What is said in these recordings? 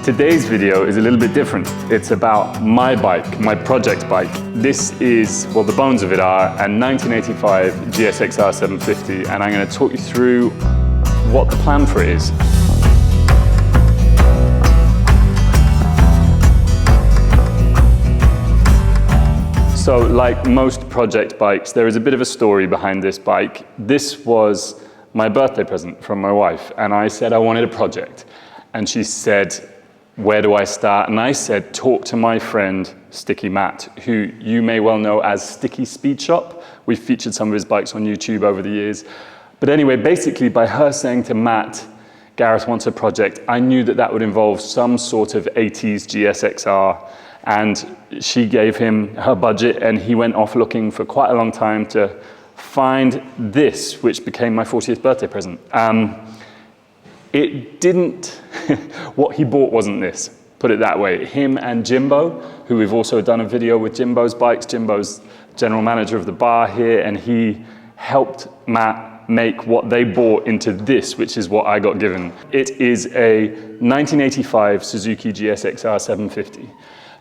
Today's video is a little bit different. It's about my bike, my project bike. This is, well, the bones of it are a 1985 GSXR 750, and I'm going to talk you through what the plan for it is. So, like most project bikes, there is a bit of a story behind this bike. This was my birthday present from my wife, and I said I wanted a project. And she said, where do I start? And I said, talk to my friend, Sticky Matt, who you may well know as Sticky Speed Shop. We've featured some of his bikes on YouTube over the years. But anyway, basically by her saying to Matt, Gareth wants a project, I knew that that would involve some sort of 80s GSXR. And she gave him her budget, and he went off looking for quite a long time to find this, which became my 40th birthday present. It didn't, what he bought wasn't this, put it that way. Him and Jimbo, who we've also done a video with Jimbo's bikes. Jimbo's general manager of the bar here, and he helped Matt make what they bought into this, which is what I got given. It is a 1985 Suzuki GSXR 750.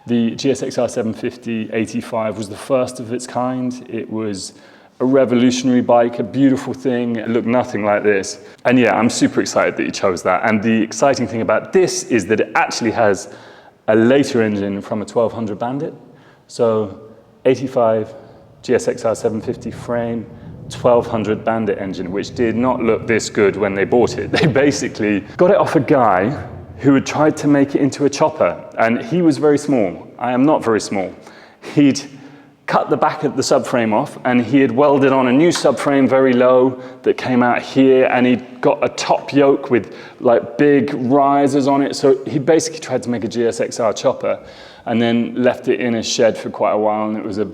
The GSXR 750 85 was the first of its kind. It was a revolutionary bike, a beautiful thing. It looked nothing like this. And yeah, I'm super excited that he chose that. And the exciting thing about this is that it actually has a later engine from a 1200 Bandit. So 85 GSXR 750 frame, 1200 Bandit engine, which did not look this good when they bought it. They basically got it off a guy who had tried to make it into a chopper, and he was very small. I am not very small. He'd cut the back of the subframe off, and he had welded on a new subframe very low that came out here, and he'd got a top yoke with like big risers on it. So he basically tried to make a GSXR chopper and then left it in a shed for quite a while, and it was a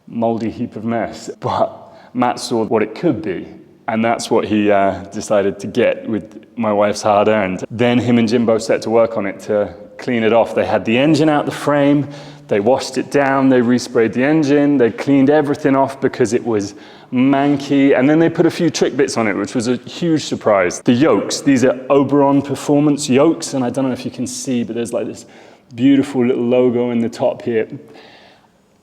moldy heap of mess. But Matt saw what it could be, and that's what he decided to get with my wife's hard earned. Then him and Jimbo set to work on it to clean it off. They had the engine out the frame, they washed it down, they resprayed the engine, they cleaned everything off because it was manky, and then they put a few trick bits on it, which was a huge surprise. The yokes, these are Oberon Performance yokes, and I don't know if you can see, but there's like this beautiful little logo in the top here.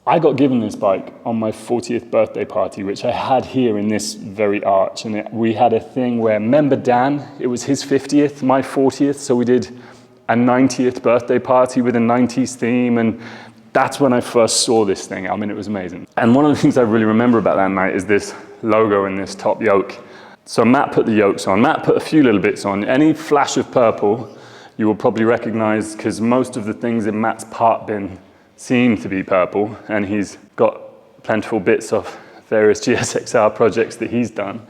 I got given this bike on my 40th birthday party, which I had here in this very arch, and we had a thing where, remember Dan, it was his 50th, my 40th, so we did a 90th birthday party with a 90s theme, and that's when I first saw this thing. I mean, it was amazing. And one of the things I really remember about that night is this logo in this top yoke. So Matt put the yokes on. Matt put a few little bits on. Any flash of purple you will probably recognize, because most of the things in Matt's part bin seem to be purple, and he's got plentiful bits of various GSXR projects that he's done.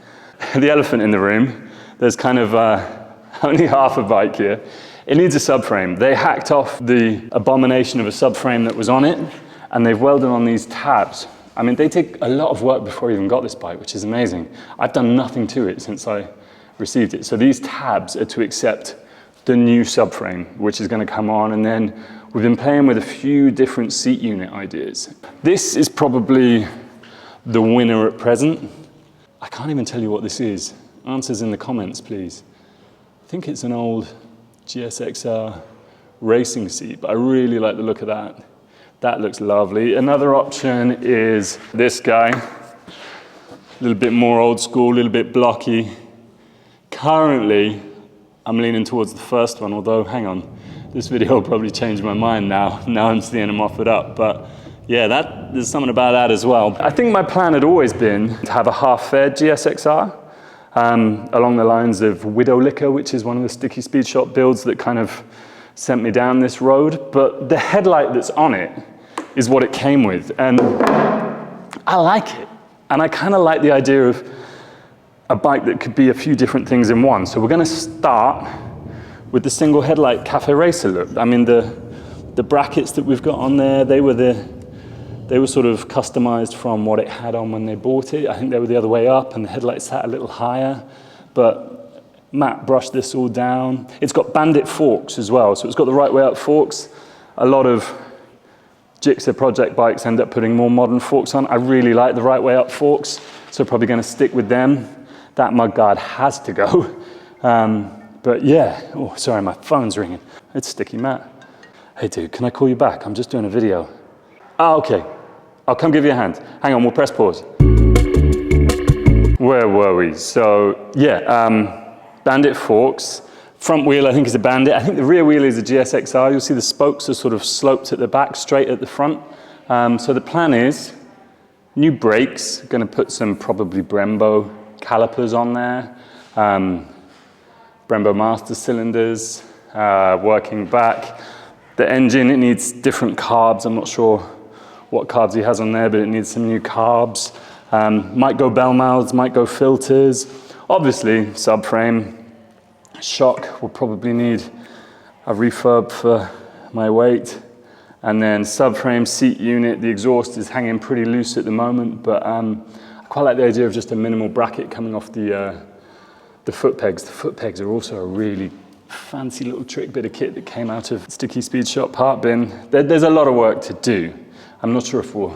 The elephant in the room, there's kind of only half a bike here. It needs a subframe. They hacked off the abomination of a subframe that was on it, and they've welded on these tabs. I mean, they take a lot of work before I even got this bike, which is amazing. I've done nothing to it since I received it. So these tabs are to accept the new subframe, which is going to come on, and then we've been playing with a few different seat unit ideas. This is probably the winner at present. I can't even tell you what this is. Answers in the comments, please. I think it's an old GSXR racing seat, but I really like the look of that. That looks lovely. Another option is this guy. A little bit more old school, a little bit blocky. Currently, I'm leaning towards the first one, although, hang on, this video will probably change my mind now. Now I'm seeing them off it up, but yeah, there's something about that as well. I think my plan had always been to have a half-fed GSXR, along the lines of Widow Liquor, which is one of the Sticky Speed Shop builds that kind of sent me down this road. But the headlight that's on it is what it came with, and I like it. And I kind of like the idea of a bike that could be a few different things in one. So we're going to start with the single headlight Cafe Racer look. I mean, the brackets that we've got on there, they were sort of customized from what it had on when they bought it. I think they were the other way up, and the headlights sat a little higher, but Matt brushed this all down. It's got Bandit forks as well, so it's got the right way up forks. A lot of Gixxer project bikes end up putting more modern forks on. I really like the right way up forks, so probably going to stick with them. That mudguard has to go. But yeah, oh, sorry, my phone's ringing. It's Sticky Matt. Hey dude, can I call you back? I'm just doing a video. Ah, okay. I'll come give you a hand. Hang on, we'll press pause. Where were we? So yeah, Bandit forks. Front wheel, I think, is a Bandit. I think the rear wheel is a GSXR. You'll see the spokes are sort of sloped at the back, straight at the front. So the plan is new brakes. Going to put some probably Brembo calipers on there. Brembo master cylinders, working back. The engine, it needs different carbs. I'm not sure what carbs he has on there, but it needs some new carbs. Might go bell mouths, might go filters. Obviously, subframe. Shock will probably need a refurb for my weight. And then subframe, seat unit. The exhaust is hanging pretty loose at the moment, but I quite like the idea of just a minimal bracket coming off the foot pegs. The foot pegs are also a really fancy little trick bit of kit that came out of Sticky Speed Shop part bin. There's a lot of work to do. I'm not sure if we'll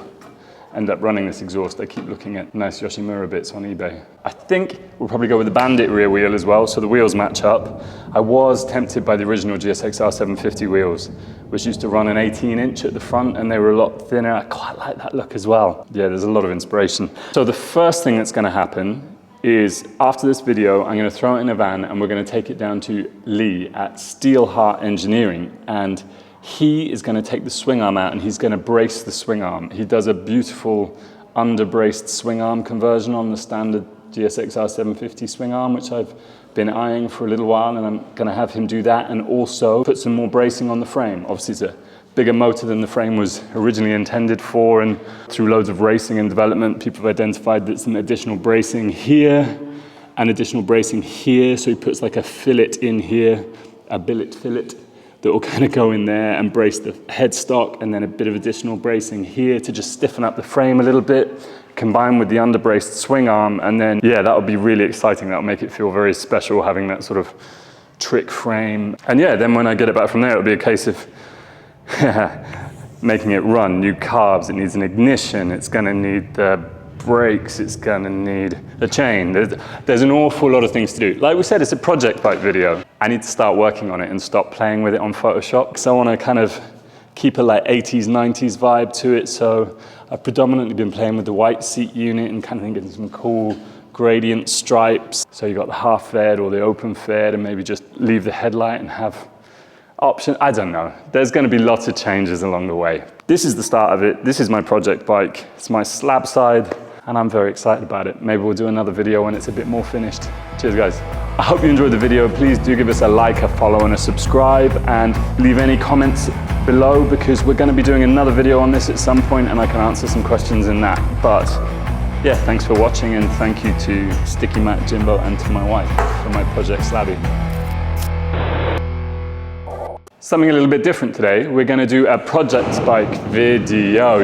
end up running this exhaust. I keep looking at nice Yoshimura bits on eBay. I think we'll probably go with the Bandit rear wheel as well, so the wheels match up. I was tempted by the original GSXR 750 wheels, which used to run an 18-inch at the front, and they were a lot thinner. I quite like that look as well. Yeah, there's a lot of inspiration. So the first thing that's gonna happen is after this video, I'm going to throw it in a van and we're going to take it down to Lee at Steelheart Engineering, and he is going to take the swing arm out and he's going to brace the swing arm. He does a beautiful under-braced swing arm conversion on the standard GSXR 750 swing arm, which I've been eyeing for a little while, and I'm going to have him do that and also put some more bracing on the frame. Obviously it's a bigger motor than the frame was originally intended for, and through loads of racing and development, people have identified that some additional bracing here and additional bracing here. So he puts like a fillet in here, a billet fillet that will kind of go in there and brace the headstock, and then a bit of additional bracing here to just stiffen up the frame a little bit, combined with the under-braced swing arm. And then, yeah, that would be really exciting. That will make it feel very special, having that sort of trick frame. And yeah, then when I get it back from there, it'll be a case of making it run, new carbs, it needs an ignition, it's gonna need the brakes, it's gonna need a chain. There's an awful lot of things to do. Like we said, it's a project bike video. I need to start working on it and stop playing with it on Photoshop. So I wanna kind of keep a like 80s, 90s vibe to it. So I've predominantly been playing with the white seat unit and kind of getting some cool gradient stripes. So you got the half fed or the open fed, and maybe just leave the headlight and have option, I don't know. There's going to be lots of changes along the way. This is the start of it. This is my project bike. It's my slab side, and I'm very excited about it. Maybe we'll do another video when it's a bit more finished. Cheers, guys. I hope you enjoyed the video. Please do give us a like, a follow, and a subscribe, and leave any comments below, because we're going to be doing another video on this at some point, and I can answer some questions in that. But yeah, thanks for watching, and thank you to Sticky Matt, Jimbo, and to my wife for my project Slabby. Something a little bit different today. We're going to do a project bike video.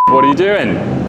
What are you doing?